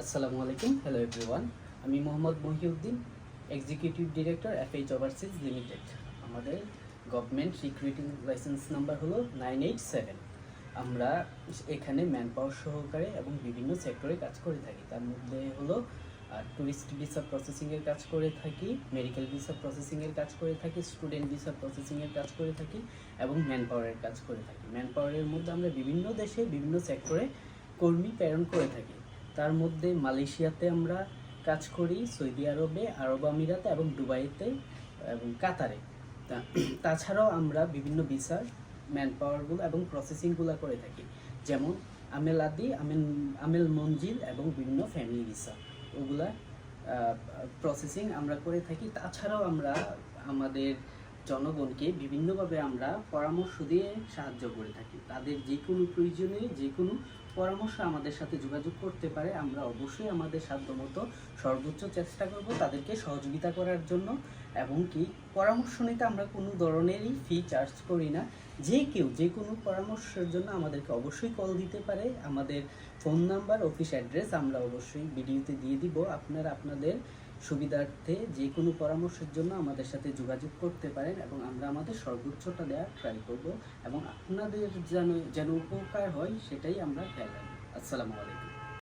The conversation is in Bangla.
আসসালামু আলাইকুম, হ্যালো এভরিওয়ান। আমি Mohammad Mohiuddin, executive director এফএইচ overseas limited. আমাদের গভর্নমেন্ট রিক্রুটিং লাইসেন্স নাম্বার হলো 987। আমরা এখানে ম্যান পাওয়ার সহকারে এবং বিভিন্ন সেক্টরে কাজ করে থাকি। তার মধ্যে হলো ট্যুরিস্ট ভিসা প্রসেসিংয়ের কাজ করে থাকি, মেডিকেল ভিসা প্রসেসিংয়ের কাজ করে থাকি, স্টুডেন্ট ভিসা প্রসেসিংয়ের কাজ করে থাকি এবং ম্যান পাওয়ারের কাজ করে থাকি। ম্যান পাওয়ারের মধ্যে আমরা বিভিন্ন দেশে বিভিন্ন সেক্টরে কর্মী প্রেরণ করে থাকি। তার মধ্যে মালয়েশিয়াতে আমরা কাজ করি, সৌদি আরবে, আরব আমিরাতে এবং দুবাইতে এবং কাতারে। তাছাড়াও আমরা বিভিন্ন ভিসার ম্যান পাওয়ারগুলো এবং প্রসেসিংগুলো করে থাকি, যেমন আমেল আদি, আমেল মঞ্জিল এবং বিভিন্ন ফ্যামিলি ভিসা, ওগুলা প্রসেসিং আমরা করে থাকি। তাছাড়াও আমরা আমাদের জনগণকে বিভিন্নভাবে আমরা পরামর্শ দিয়ে সাহায্য করে থাকি। তাদের যে কোনো প্রয়োজনে যে কোনো পরামর্শ আমাদের সাথে যোগাযোগ করতে পারে। আমরা অবশ্যই আমাদের সাধ্যমতো সর্বোচ্চ চেষ্টা করব তাদেরকে সহযোগিতা করার জন্য, এবং কি পরামর্শ নিতে আমরা কোনো ধরনেরই ফি চার্জ করি না। যে কেউ যে কোনো পরামর্শের জন্য আমাদেরকে অবশ্যই কল দিতে পারে। আমাদের ফোন নাম্বার, অফিস অ্যাড্রেস আমরা অবশ্যই ভিডিওতে দিয়ে দিব। আপনারা আপনাদের সুবিধার্থে যে কোনো পরামর্শের জন্য আমাদের সাথে যোগাযোগ করতে পারেন এবং আমরা আমাদের সর্বোচ্চটা দেওয়ার ট্রাই করব এবং আপনাদের যেন উপকার হয় সেটাই আমরা খেয়াল রাখব। আসসালামু আলাইকুম।